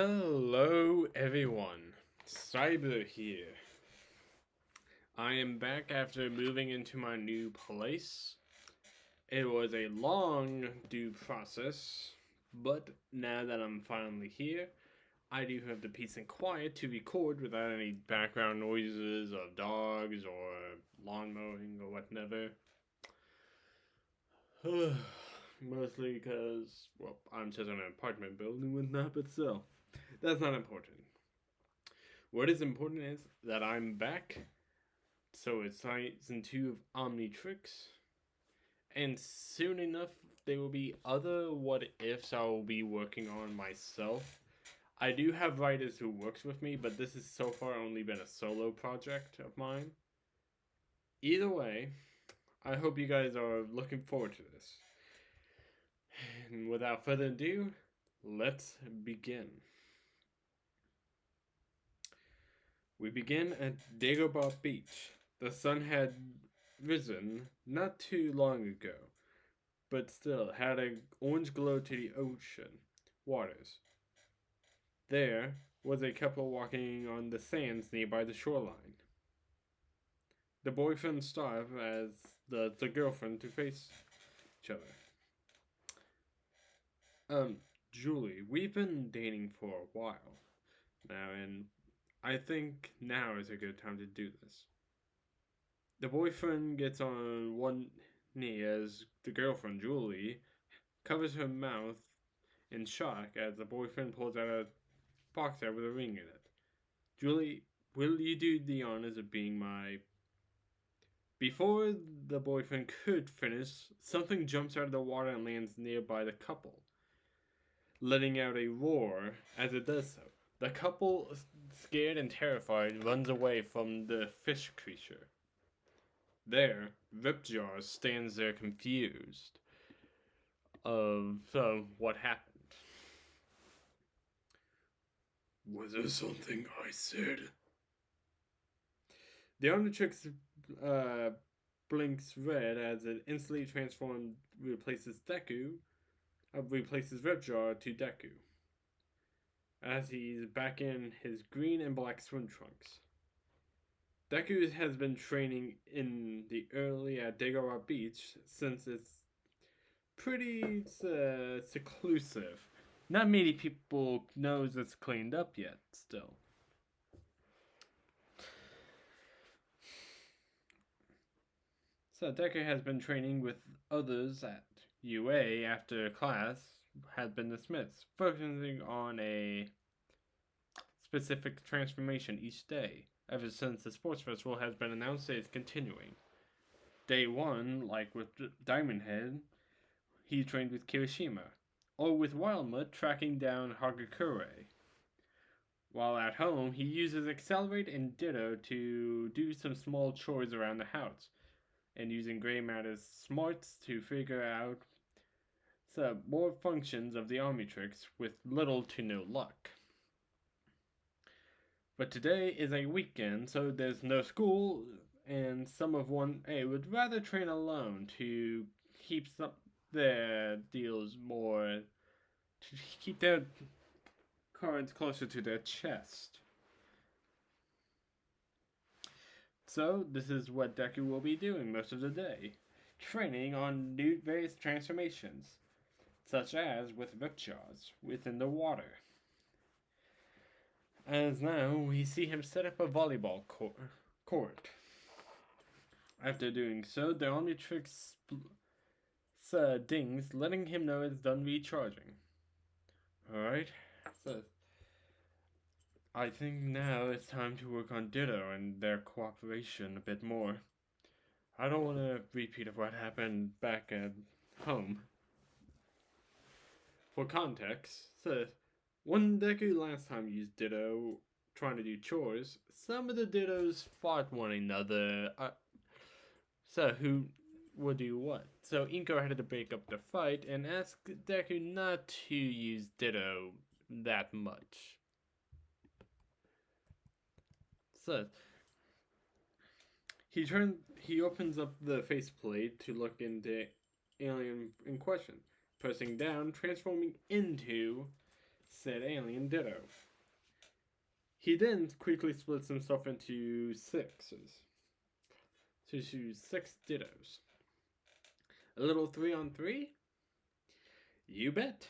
Hello everyone, Cyber here. I am back after moving into my new place. It was a long due process, but now that I'm finally here, I do have the peace and quiet to record without any background noises of dogs or lawn mowing or whatever. Mostly because, well, I'm just in an apartment building with that, but still, that's not important. What is important is that I'm back. So it's season 2 of Omnitrix. And soon enough, there will be other what ifs I will be working on myself. I do have writers who works with me, but this has so far only been a solo project of mine. Either way, I hope you guys are looking forward to this. And without further ado, let's begin. We begin at Dagobah Beach. The sun had risen not too long ago, but still had an orange glow to the ocean waters. There was a couple walking on the sands nearby the shoreline. The boyfriend stopped as the girlfriend to face each other. Julie, we've been dating for a while now, and I think now is a good time to do this. The boyfriend gets on one knee as the girlfriend, Julie, covers her mouth in shock as the boyfriend pulls out a box out with a ring in it. Julie, will you do the honors of being my. Before the boyfriend could finish, something jumps out of the water and lands nearby the couple, letting out a roar as it does so. The couple, scared and terrified, runs away from the fish creature. There, Ripjaw stands there confused of what happened. Was there something I said? The Omnitrix blinks red as it instantly transforms, replaces Ripjaw to Deku, as he's back in his green and black swim trunks. Deku has been training in the early at Dagobah Beach since it's pretty seclusive. Not many people knows it's cleaned up yet, still. So Deku has been training with others at UA after class had been dismissed, focusing on a specific transformation each day. Ever since the sports festival has been announced, it is continuing. Day 1, like with Diamond Head, he trained with Kirishima, or with Wildmut tracking down Hagakure. While at home, he uses Accelerate and Ditto to do some small chores around the house, and using Grey Matter's smarts to figure out some more functions of the Omnitrix with little to no luck. But today is a weekend, so there's no school, and some of 1A would rather train alone to keep their deals more, to keep their cards closer to their chest. So this is what Deku will be doing most of the day, training on new various transformations, such as with Ripjaws within the water. As now we see him set up a volleyball court. After doing so, the Omnitrix dings, letting him know it's done recharging. Alright, so I think now it's time to work on Ditto and their cooperation a bit more. I don't want to repeat of what happened back at home. For context, so when Deku last time used Ditto trying to do chores, some of the Dittos fought one another. So who would do what? So Inko had to break up the fight and ask Deku not to use Ditto that much. So he opens up the faceplate to look into alien in question, pressing down, transforming into said alien ditto. He then quickly splits himself into sixes. To 6 dittos. A little 3-on-3? You bet.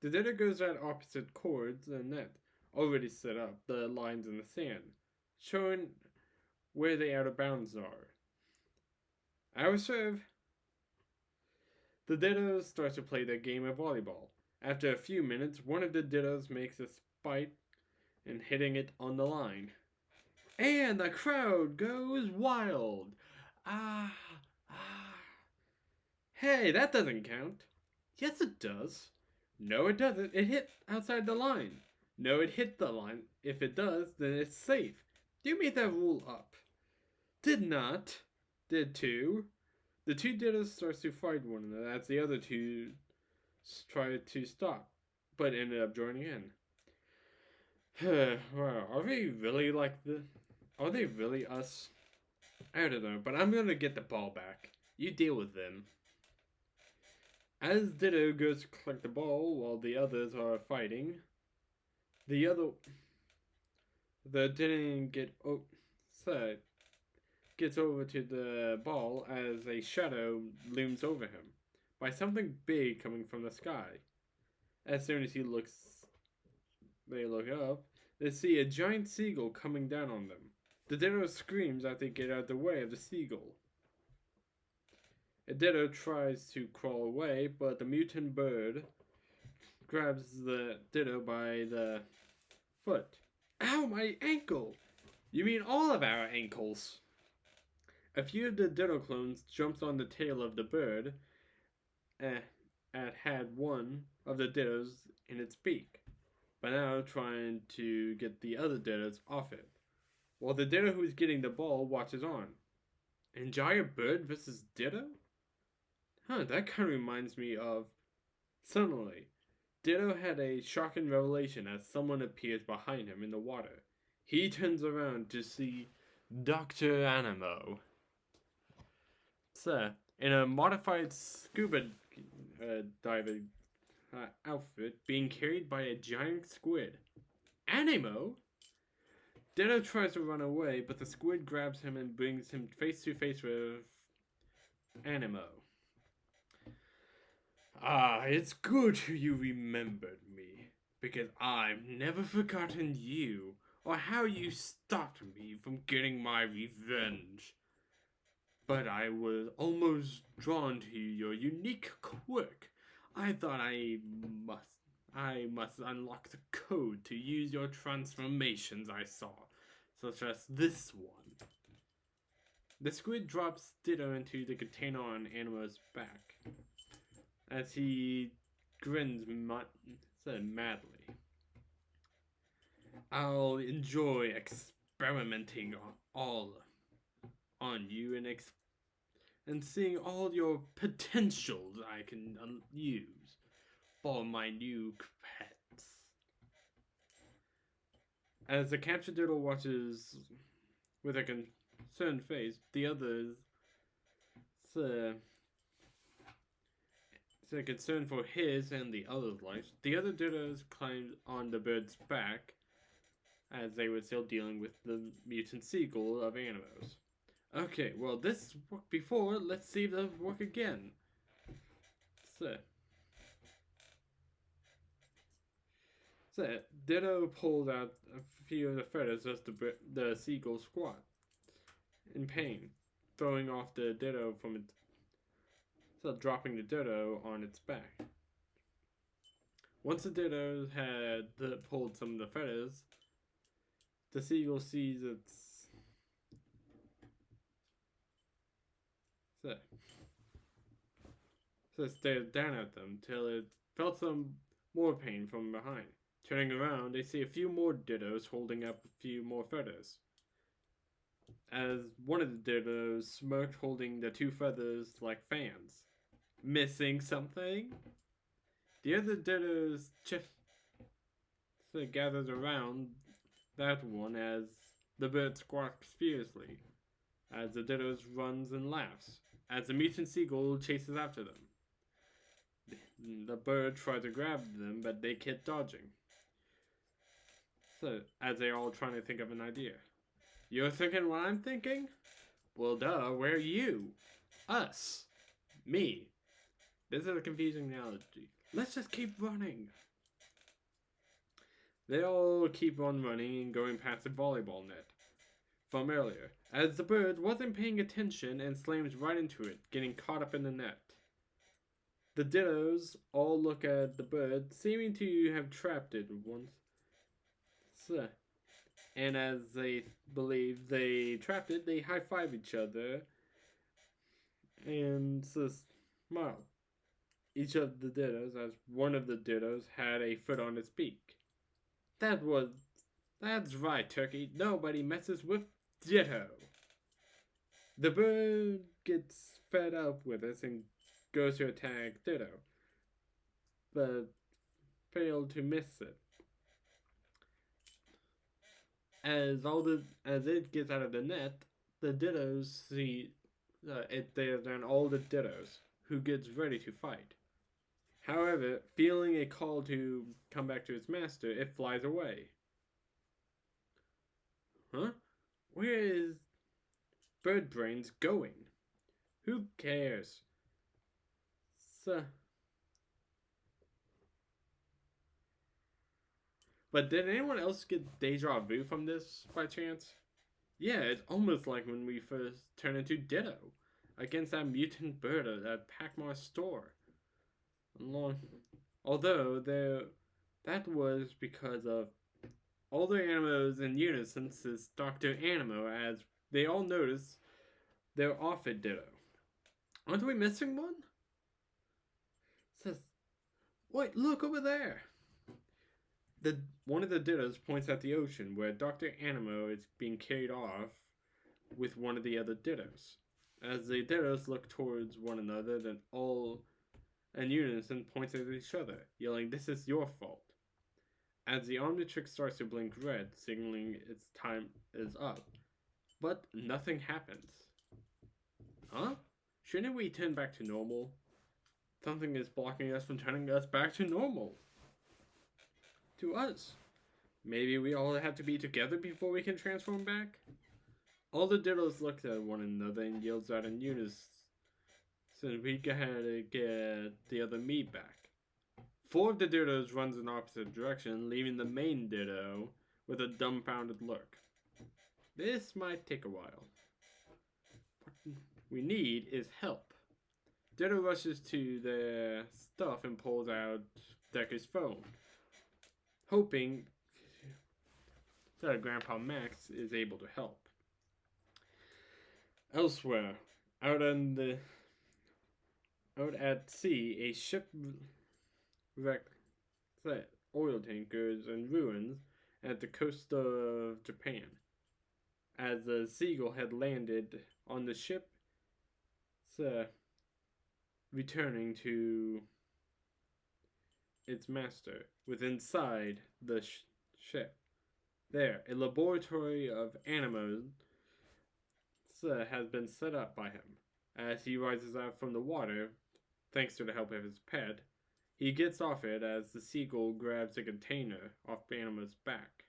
The ditto goes at opposite chords and net, already set up the lines in the sand, showing where the outer bounds are. Our serve. The dittos start to play their game of volleyball. After a few minutes, one of the dittos makes a spike and hitting it on the line. And the crowd goes wild. Ah, ah. Hey, that doesn't count. Yes, it does. No, it doesn't. It hit outside the line. No, it hit the line. If it does, then it's safe. You made that rule up. Did not. Did two. The two dittos starts to fight one another as the other two try to stop, but ended up joining in. Wow, are they really like the? Are they really us? I don't know, but I'm gonna get the ball back. You deal with them. As Ditto goes to collect the ball while the others are fighting, the didn't get set gets over to the ball as a shadow looms over him by something big coming from the sky. As soon as they look up, they see a giant seagull coming down on them. The Ditto screams as they get out of the way of the seagull. A Ditto tries to crawl away, but the mutant bird grabs the Ditto by the foot. Ow, my ankle! You mean all of our ankles? A few of the Ditto clones jumps on the tail of the bird and had one of the Dittos in its beak, but now trying to get the other Dittos off it, while the Ditto who is getting the ball watches on. And giant bird versus Ditto? Huh, that kind of reminds me of... Suddenly, Ditto had a shocking revelation as someone appears behind him in the water. He turns around to see Dr. Animo. Sir, in a modified scuba diving outfit being carried by a giant squid. Animo? Ditto tries to run away, but the squid grabs him and brings him face to face with Animo. Ah, it's good you remembered me, because I've never forgotten you, or how you stopped me from getting my revenge. But I was almost drawn to your unique quirk. I thought I must unlock the code to use your transformations I saw, such as this one. The squid drops Ditto into the container on Animo's back as he grins madly. I'll enjoy experimenting on you and seeing all your potentials I can use for my new pets. As the captured Ditto watches with a concerned face, the others concerned for his and the others' lives, the other Dittos climbed on the bird's back as they were still dealing with the mutant seagull of Animos. Okay, well, this worked before. Let's see if it'll work again. So Ditto pulled out a few of the feathers as the seagull squat in pain, throwing off the Ditto from its... So dropping the Ditto on its back. Once the Ditto had pulled some of the feathers, the seagull sees its... So it stared down at them till it felt some more pain from behind. Turning around, they see a few more Dittos holding up a few more feathers. As one of the Dittos smirked, holding the two feathers like fans. Missing something? The other Dittos gathers around that one as the bird squawks fiercely, as the Dittos runs and laughs, as the mutant seagull chases after them. The bird tried to grab them, but they kept dodging. So, as they're all trying to think of an idea. You're thinking what I'm thinking? Well, duh, where are you? Us. Me. This is a confusing analogy. Let's just keep running. They all keep on running and going past the volleyball net from earlier, as the bird wasn't paying attention and slams right into it, getting caught up in the net. The dittos all look at the bird, seeming to have trapped it once. And as they believe they trapped it, they high five each other and smile. Each of the dittos, as one of the dittos had a foot on its beak. That's right, Turkey. Nobody messes with Ditto. The bird gets fed up with us and goes to attack Ditto, but failed to miss it. As it gets out of the net, the Dittos see it there than all the Dittos, who gets ready to fight. However, feeling a call to come back to its master, it flies away. Huh? Where is Bird Brains going? Who cares? But did anyone else get deja vu from this by chance? Yeah, it's almost like when we first turned into Ditto against that mutant bird at that Packmar store. Although that was because of all the Animos in unison since Dr. Animo, as they all notice they're off at Ditto. Aren't we missing one? Says, wait, look over there. One of the Dittos points at the ocean where Dr. Animo is being carried off with one of the other Dittos. As the Dittos look towards one another, then all in unison points at each other, yelling, "This is your fault." As the omnitrix starts to blink red, signaling its time is up. But nothing happens. Huh? Shouldn't we turn back to normal? Something is blocking us from turning us back to normal. To us. Maybe we all have to be together before we can transform back? All the Dittos look at one another and yells out in unison, so we gotta get the other me back. 4 of the Dittos runs in opposite direction, leaving the main Ditto with a dumbfounded look. This might take a while. What we need is help. Ditto rushes to their stuff and pulls out Deku's phone, hoping that Grandpa Max is able to help. Elsewhere, out at sea, a shipwreck oil tankers in ruins at the coast of Japan. As the seagull had landed on the ship, returning to its master, with inside the ship. There, a laboratory of Animo has been set up by him. As he rises out from the water, thanks to the help of his pet, he gets off it as the seagull grabs a container off Animo's back.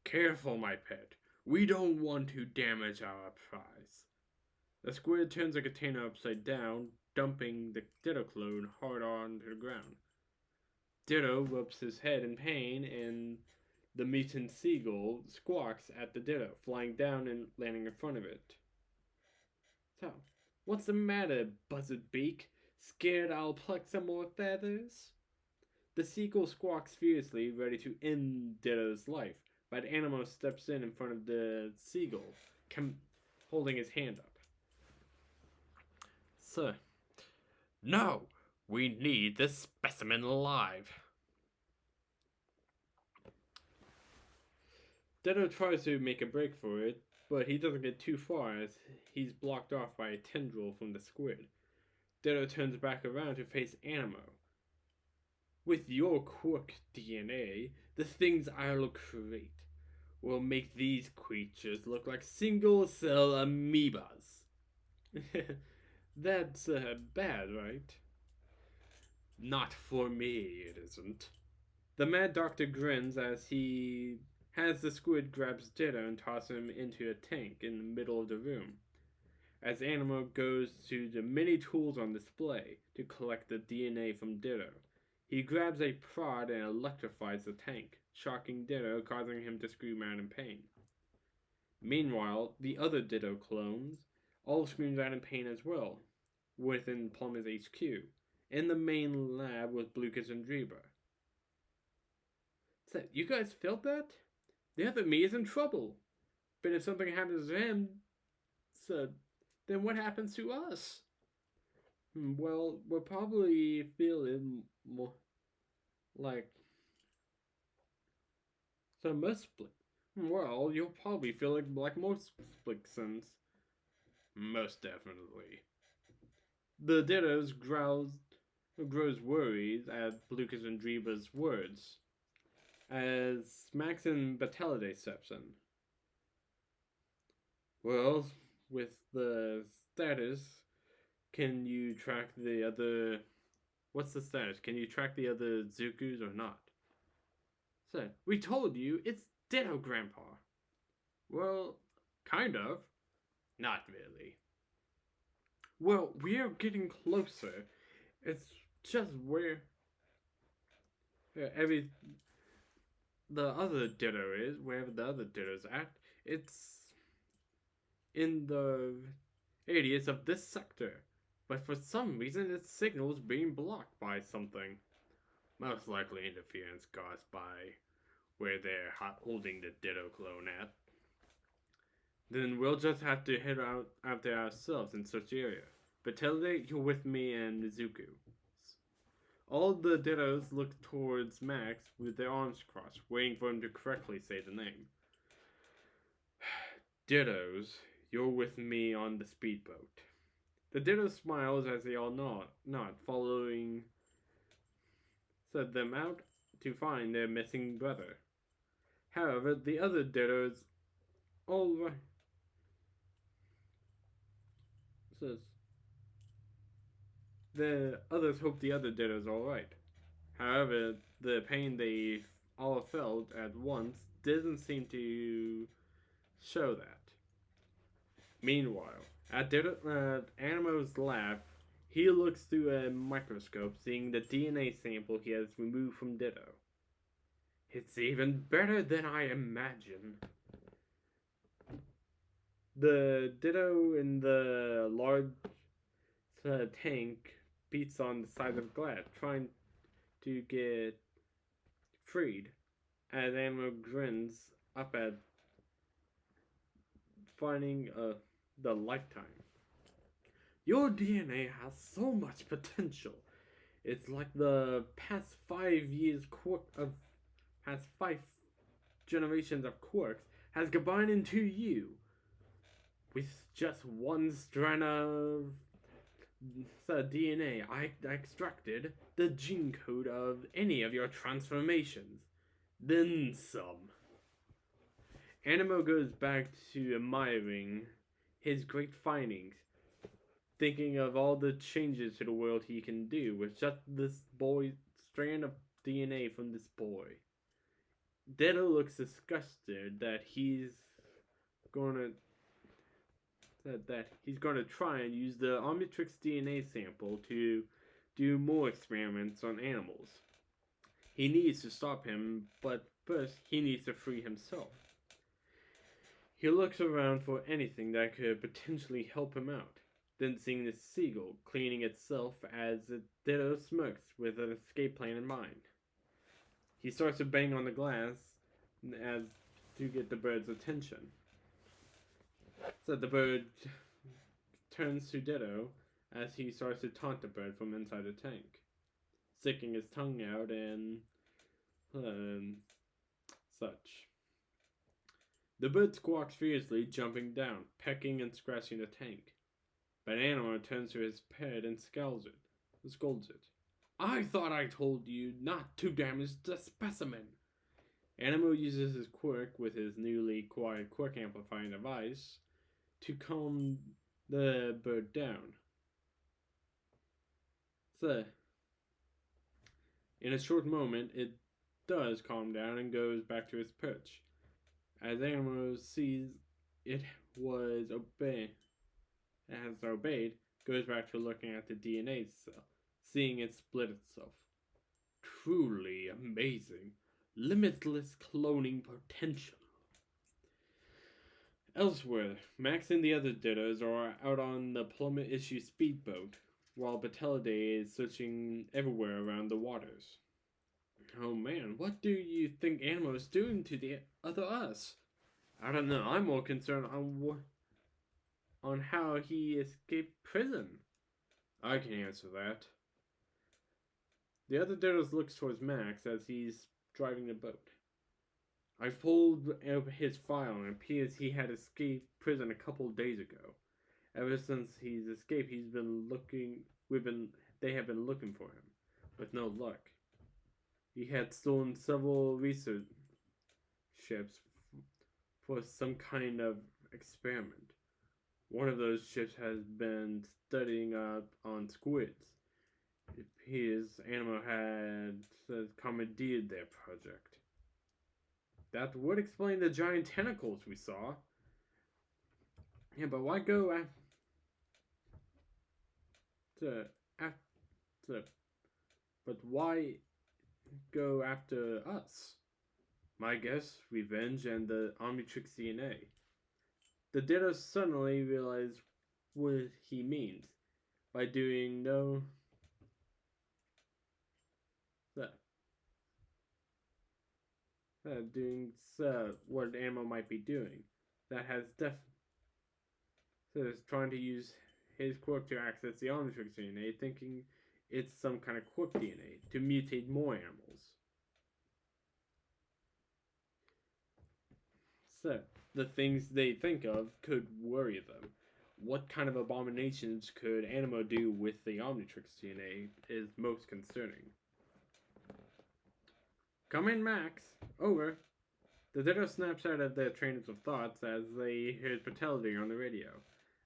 Careful, my pet. We don't want to damage our prize. The squid turns the container upside down, dumping the Ditto clone hard onto the ground. Ditto rubs his head in pain, and the mutant seagull squawks at the Ditto, flying down and landing in front of it. So, what's the matter, Buzzard Beak? Scared I'll pluck some more feathers? The seagull squawks fiercely, ready to end Ditto's life, but Animo steps in front of the seagull, holding his hand up. Sir, no! We need this specimen alive. Ditto tries to make a break for it, but he doesn't get too far as he's blocked off by a tendril from the squid. Ditto turns back around to face Animo. With your quirk DNA, the things I'll create will make these creatures look like single-cell amoebas. That's bad, right? Not for me, it isn't. The Mad Doctor grins as he has the squid grabs Ditto and tosses him into a tank in the middle of the room. As Animo goes to the many tools on display to collect the DNA from Ditto, he grabs a prod and electrifies the tank, shocking Ditto, causing him to scream out in pain. Meanwhile, the other Ditto clones all scream out in pain as well, within Plummer's HQ, in the main lab with Lucas and Dreba. So, you guys felt that? The other me is in trouble. But if something happens to him, so then what happens to us? Well, we'll probably feel it more like so most split. Well, you'll probably feel like most Splixons. Most definitely. The Dittos grows worried at Lucas and Dreba's words as Max and Batalide steps in. Well, with the status, can you track the other? What's the status? Can you track the other Zukus or not? So, we told you it's Ditto, Grandpa. Well, kind of. Not really. Well, we're getting closer. It's just where every the other Ditto is, wherever the other Ditto's at. It's in the radius of this sector, but for some reason its signal is being blocked by something. Most likely interference caused by where they're holding the Ditto clone at. Then we'll just have to head out there ourselves and search the area. But Batilde, you're with me and Mizuku. All the Dittos look towards Max with their arms crossed, waiting for him to correctly say the name. Dittos, you're with me on the speedboat. The Ditto smiles as they all nod, following set them out to find their missing brother. However, the other Dittos all right. Says the others hope the other Dittos all right. However, the pain they all felt at once didn't seem to show that. Meanwhile, at Animo's lab, he looks through a microscope, seeing the DNA sample he has removed from Ditto. It's even better than I imagined. The Ditto in the large tank beats on the side of glass, trying to get freed, as Animo grins up at finding the lifetime. Your DNA has so much potential. It's like the past 5 years past 5 generations of quarks has combined into you. With just one strand of DNA, I extracted the gene code of any of your transformations. Then some. Animo goes back to admiring his great findings, thinking of all the changes to the world he can do with just this strand of DNA from this boy. Ditto looks disgusted that he's gonna try and use the omnitrix DNA sample to do more experiments on animals. He needs to stop him, but first he needs to free himself. He looks around for anything that could potentially help him out, then seeing the seagull cleaning itself as it Ditto smirks with an escape plan in mind. He starts to bang on the glass as to get the bird's attention. So the bird turns to Ditto as he starts to taunt the bird from inside the tank, sticking his tongue out and such. The bird squawks fiercely, jumping down, pecking and scratching the tank. But Animo turns to his pet and scolds it. I thought I told you not to damage the specimen. Animo uses his quirk with his newly acquired quirk amplifying device to calm the bird down. So, in a short moment, it does calm down and goes back to its perch. As Animo sees it was obey has obeyed, goes back to looking at the DNA cell, seeing it split itself. Truly amazing. Limitless cloning potential. Elsewhere, Max and the other Dittos are out on the plummet issue speedboat, while Batelidae is searching everywhere around the waters. Oh man, what do you think Animo is doing to the other us? I don't know. I'm more concerned on how he escaped prison. I can answer that. The other Dittos looks towards Max as he's driving the boat. I've pulled up his file and it appears he had escaped prison a couple of days ago. Ever since he's escaped, he's been looking. They have been looking for him, with no luck. He had stolen several research ships for some kind of experiment. One of those ships has been studying up on squids. It appears Animo had commandeered their project. That would explain the giant tentacles we saw. Yeah, but why go after? But why go after us? My guess, revenge and the omnitrix DNA. The Ditto suddenly realize what he means by doing no that doing what Animo might be doing. That has is trying to use his quirk to access the Omnitrix DNA, thinking it's some kind of quirk DNA to mutate more animals. So, the things they think of could worry them. What kind of abominations could Animo do with the Omnitrix DNA is most concerning. Come in, Max. Over. The Ditto snaps out of their trains of thoughts as they hear Patelity on the radio.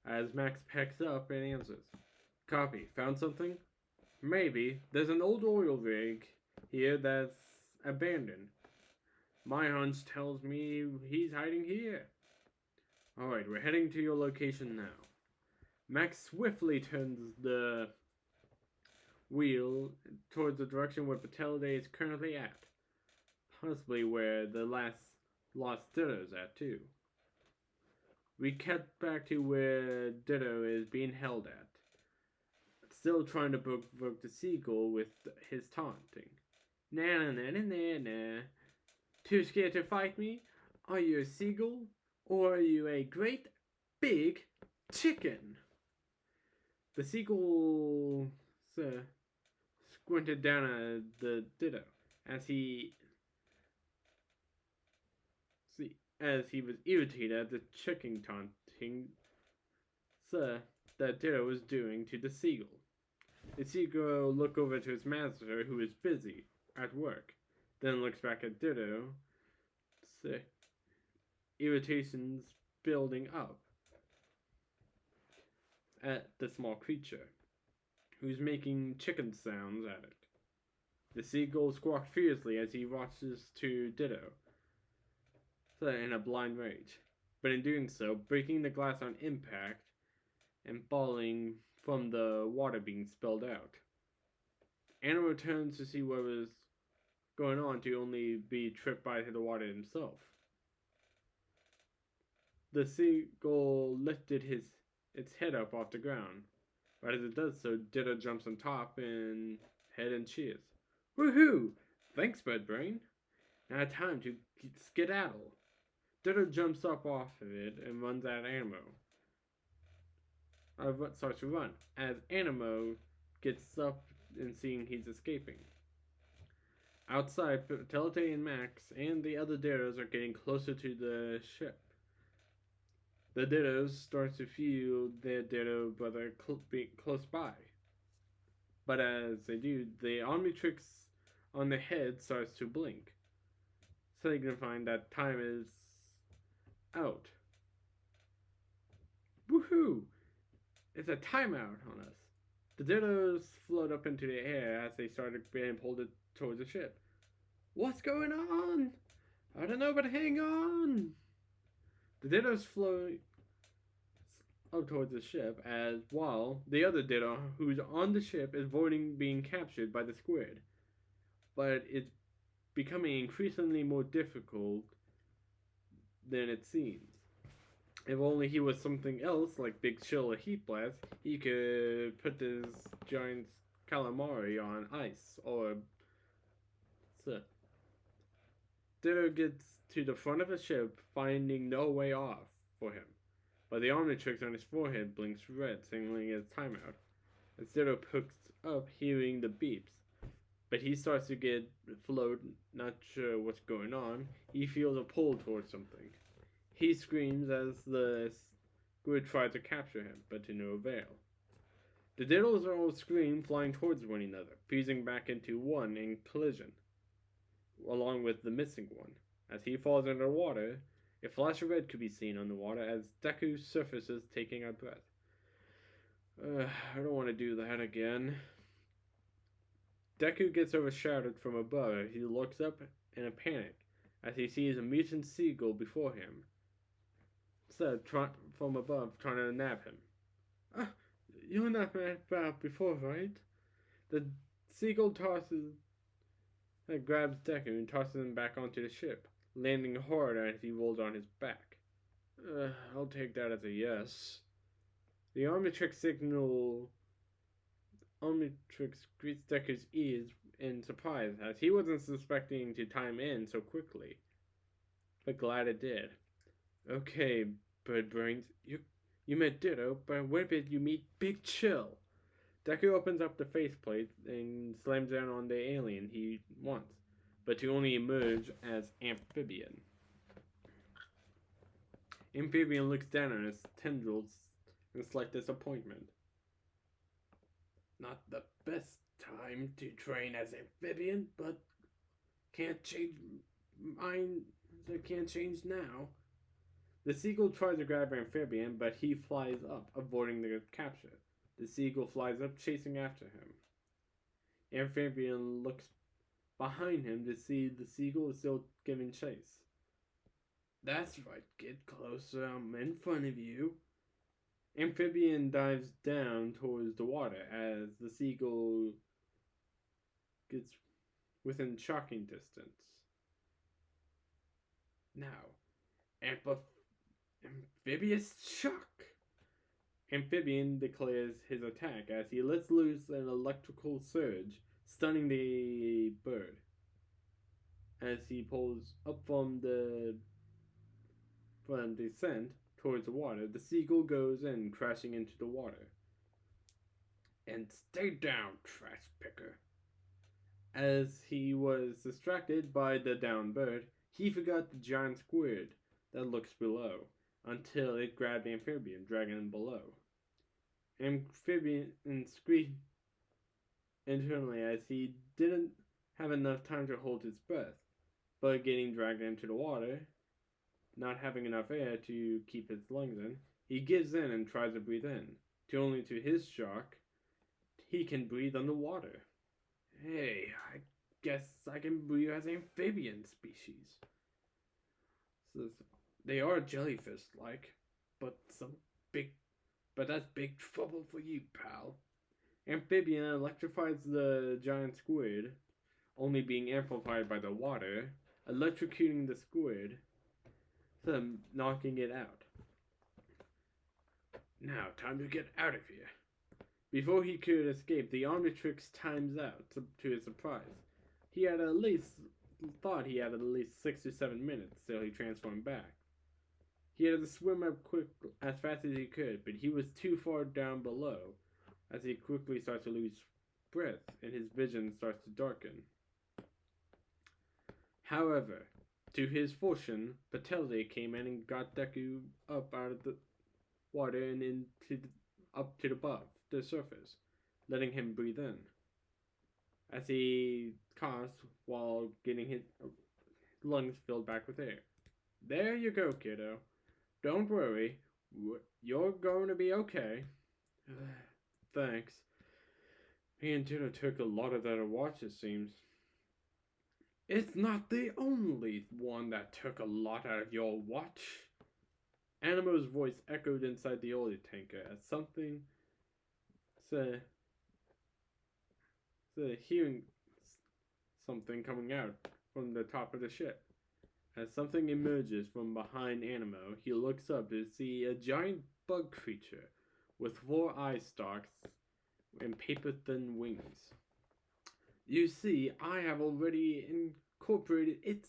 As Max packs up and answers. Copy. Found something? Maybe. There's an old oil rig here that's abandoned. My hunch tells me he's hiding here. Alright, we're heading to your location now. Max swiftly turns the wheel towards the direction where Patelity is currently at. Possibly where the lost Ditto's at, too. We cut back to where Ditto is being held at. Still trying to provoke the seagull with his taunting. Na. Too scared to fight me? Are you a seagull? Or are you a great big chicken? The seagull squinted down at the Ditto as he was irritated at the chicken taunting that Ditto was doing to the seagull. The seagull looked over to his master, who is busy at work, then looks back at Ditto, irritations building up at the small creature, who's making chicken sounds at it. The seagull squawked fiercely as he watches to Ditto, in a blind rage, but in doing so, breaking the glass on impact and falling from the water being spilled out. Animo turns to see what was going on to only be tripped by the water himself. The seagull lifted its head up off the ground. Right as it does so, Ditto jumps on top and head and cheers. Woohoo! Thanks, Bird-Brain. Now time to skedaddle. Ditto jumps up off of it and runs at Animo. Starts to run as Animo gets up and seeing he's escaping. Outside, Telete and Max and the other Dittos are getting closer to the ship. The Dittos start to feel their Ditto brother close by. But as they do, the omnitrix on the head starts to blink, signifying that time is out. Woohoo! It's a timeout on us. The Dittos float up into the air as they start being pulled towards the ship. What's going on? I don't know, but hang on! The Dittos float up towards the ship as while the other Ditto who's on the ship is avoiding being captured by the squid. But it's becoming increasingly more difficult than it seems. If only he was something else, like Big Chill or Heat Blast, he could put this giant calamari on ice, or so. Ditto gets to the front of the ship, finding no way off for him. But the omnitrix on his forehead blinks red, signaling his timeout. As Ditto picks up, hearing the beeps. But he starts to get float, not sure what's going on. He feels a pull towards something. He screams as the squid tries to capture him, but to no avail. The Diddles all scream, flying towards one another, fusing back into one in collision, along with the missing one. As he falls under water, a flash of red could be seen on the water as Deku surfaces, taking a breath. I don't want to do that again. Deku gets overshadowed from above. He looks up in a panic as he sees a mutant seagull before him. From above, trying to nab him. Ah, you're not about before, right? The seagull grabs Deku and tosses him back onto the ship, landing hard as he rolls on his back. I'll take that as a yes. The Omnitrix greets Deku's ears in surprise, as he wasn't suspecting to time in so quickly. But glad it did. Okay, Bird Brains, you met Ditto, but where did you meet Big Chill? Deku opens up the faceplate and slams down on the alien he wants, but to only emerge as Amphibian. Amphibian looks down on his tendrils in slight disappointment. Not the best time to train as Amphibian, but can't change mine. I can't change now. The seagull tries to grab Amphibian, but he flies up, avoiding the capture. The seagull flies up, chasing after him. Amphibian looks behind him to see the seagull is still giving chase. That's right, get closer, I'm in front of you. Amphibian dives down towards the water as the seagull gets within shocking distance. Now, Amphibious shock! Amphibian declares his attack as he lets loose an electrical surge, stunning the bird. As he pulls up from descent towards the water, the seagull goes in, crashing into the water. And stay down, trash picker. As he was distracted by the downed bird, he forgot the giant squid that lurks below, until it grabbed the Amphibian, dragging him below. Amphibian screamed internally as he didn't have enough time to hold his breath, but getting dragged into the water, not having enough air to keep his lungs in, he gives in and tries to breathe in, to his shock, he can breathe underwater. Hey, I guess I can breathe as amphibian species. So they are jellyfish-like, but that's big trouble for you, pal. Amphibian electrifies the giant squid, only being amplified by the water, electrocuting the squid, knocking it out. Now, time to get out of here. Before he could escape, the Omnitrix times out, to his surprise. He had thought he had at least 6 to 7 minutes till he transformed back. He had to swim up as fast as he could, but he was too far down below, as he quickly starts to lose breath and his vision starts to darken. However, to his fortune, Patelli came in and got Deku up out of the water and up to the surface, letting him breathe in, as he coughs while getting his lungs filled back with air. There you go, kiddo. Don't worry, you're going to be okay. Thanks. Me and Tito took a lot of that watch, it seems. It's not the only one that took a lot out of your watch. Animo's voice echoed inside the oil tanker as something said, hearing something coming out from the top of the ship. As something emerges from behind Animo, he looks up to see a giant bug creature with 4 eye stalks and paper-thin wings. You see, I have already incorporated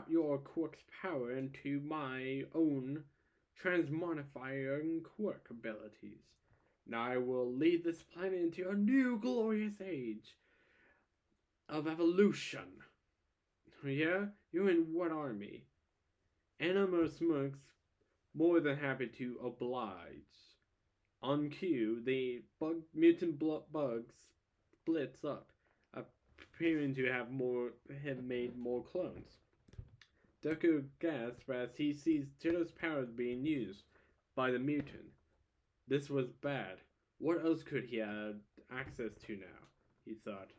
your quirk's power into my own transmodifying quirk abilities. Now I will lead this planet into a new glorious age of evolution. Yeah? You in what army? Animo smirks, more than happy to oblige. On cue, the mutant bug splits up, appearing to have made more clones. Deku gasps as he sees Tito's powers being used by the mutant. This was bad. What else could he have access to now? He thought.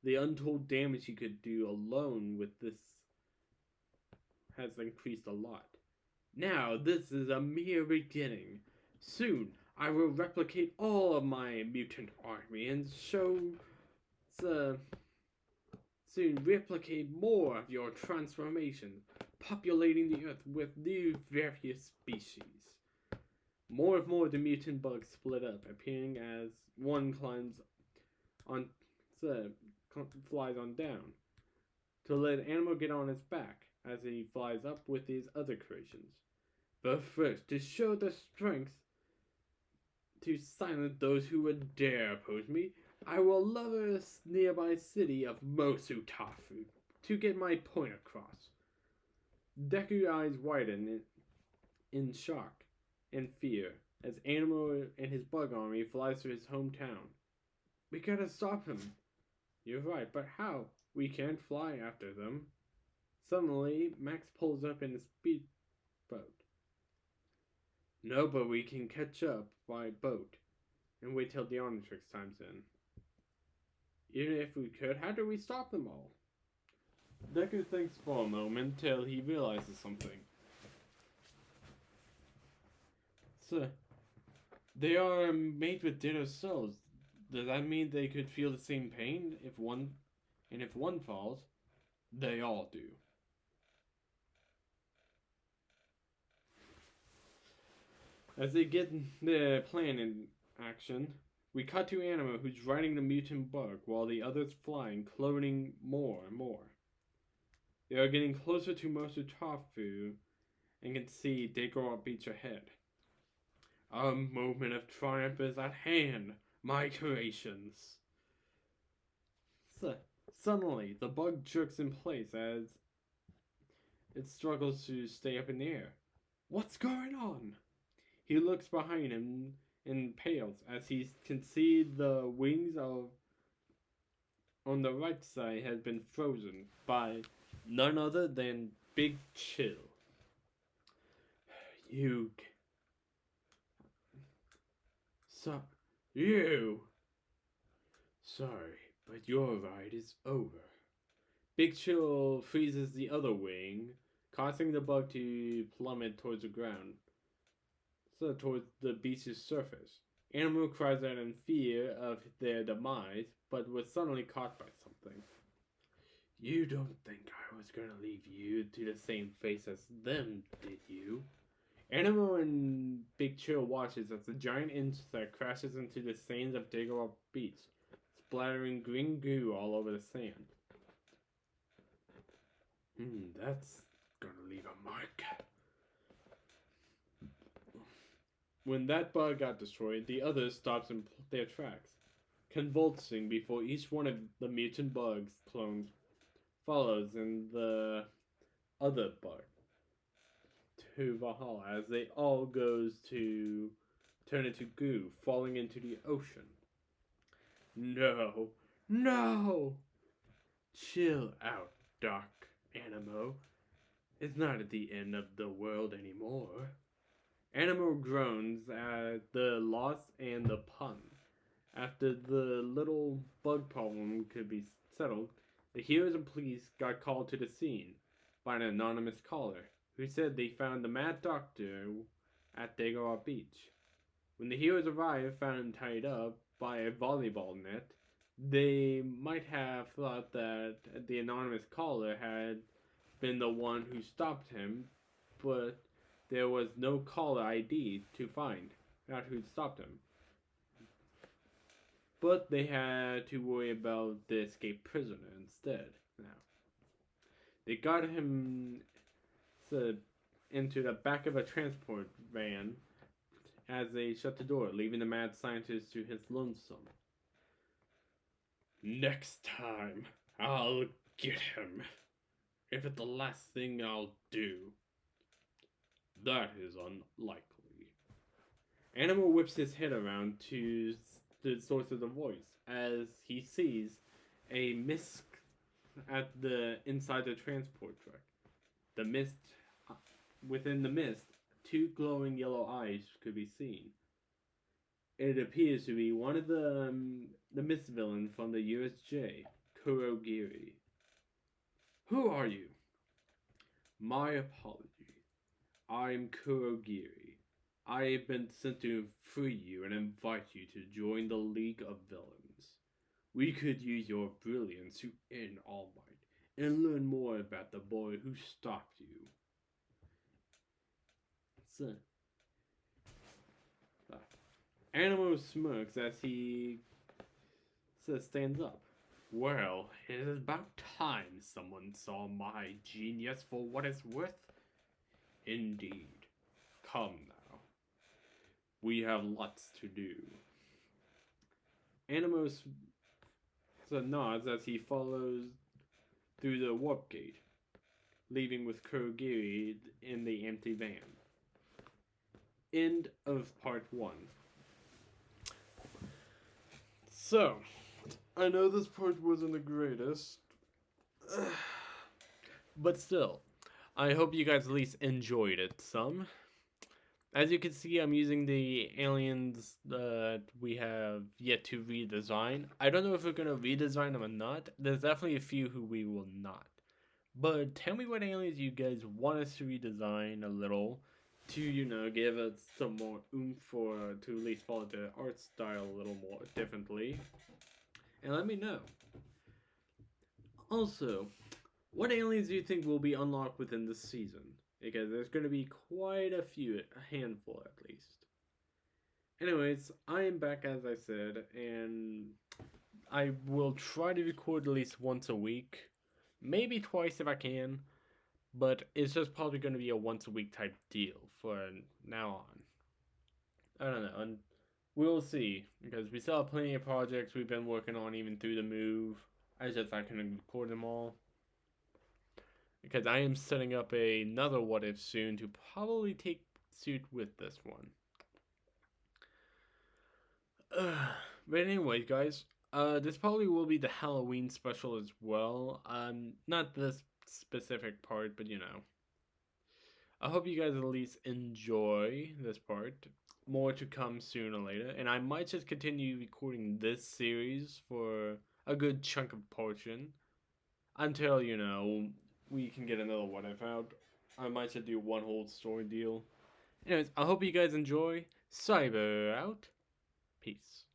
The untold damage he could do alone with this has increased a lot. Now, this is a mere beginning. Soon, I will replicate all of my mutant army and soon replicate more of your transformation, populating the earth with new various species. More and more the mutant bugs split up, appearing as one flies on down, to let Animo get on its back as he flies up with his other creations. But first, to show the strength to silence those who would dare oppose me, I will level a nearby city of Mosutafu to get my point across. Deku's eyes widen in shock and fear as Animo and his bug army flies to his hometown. We gotta stop him. You're right, but how? We can't fly after them. Suddenly, Max pulls up in a speedboat. No, but we can catch up by boat and wait till the omnitrix time's in. Even if we could, how do we stop them all? Deku thinks for a moment till he realizes something. So, they are made with ditto cells. Does that mean they could feel the same pain if one falls? They all do. As they get the plan in action, we cut to Animo, who's riding the mutant bug, while the others fly and cloning more and more. They are getting closer to Mosutafu and can see Daigoro Beach ahead. A moment of triumph is at hand, my creations. Suddenly, the bug jerks in place as it struggles to stay up in the air. What's going on? He looks behind him and pales as he can see the wings on the right side has been frozen by none other than Big Chill. You. Sorry, but your ride is over. Big Chill freezes the other wing, causing the bug to plummet towards the ground. Towards the beach's surface. Animo cries out in fear of their demise, but was suddenly caught by something. You don't think I was gonna leave you to the same fate as them, did you? Animo and Big Chill watches as the giant insect crashes into the sands of Daigoro Beach, splattering green goo all over the sand. That's gonna leave a mark. When that bug got destroyed, the others stopped in their tracks, convulsing before each one of the mutant bugs clones follows in the other bug to Valhalla as they all goes to turn into goo, falling into the ocean. No! Chill out, Doc Animo. It's not at the end of the world anymore. Animo groans at the loss and the pun, After the little bug problem could be settled, the heroes and police got called to the scene by an anonymous caller who said they found the Mad Doctor at Deku Beach. When the heroes arrived, found him tied up by a volleyball net, they might have thought that the anonymous caller had been the one who stopped him, but there was no caller ID to find out who stopped him. But they had to worry about the escaped prisoner instead. Now, they got him into the back of a transport van as they shut the door, leaving the mad scientist to his lonesome. Next time, I'll get him. If it's the last thing I'll do. That is unlikely. Animo whips his head around to the source of the voice as he sees a mist at the inside the transport truck. The mist within the mist, two glowing yellow eyes could be seen. It appears to be one of the mist villain from the USJ, Kurogiri. Who are you? My apologies. I'm Kurogiri. I have been sent to free you and invite you to join the League of Villains. We could use your brilliance to end All Might and learn more about the boy who stopped you. So, Animo smirks as he stands up. Well, it is about time someone saw my genius for what it's worth. Indeed. Come now. We have lots to do. Animo nods as he follows through the warp gate, leaving with Kurogiri in the empty van. End of part 1. So, I know this part wasn't the greatest, but still, I hope you guys at least enjoyed it some. As you can see, I'm using the aliens that we have yet to redesign. I don't know if we're going to redesign them or not. There's definitely a few who we will not. But tell me what aliens you guys want us to redesign a little to, give it some more oomph or to at least follow the art style a little more differently. And let me know. Also, what aliens do you think will be unlocked within this season? Because there's going to be quite a few, a handful at least. Anyways, I am back as I said, and I will try to record at least once a week. Maybe twice if I can. But it's just probably going to be a once a week type deal for now on. I don't know. And we'll see. Because we still have plenty of projects we've been working on even through the move. I couldn't record them all. Because I am setting up another what if soon to probably take suit with this one. But anyways, guys, this probably will be the Halloween special as well. Not this specific part, but I hope you guys at least enjoy this part. More to come sooner or later, and I might just continue recording this series for a good chunk of portion until we can get another what if out. I might just do one whole story deal. Anyways, I hope you guys enjoy. Cyber out. Peace.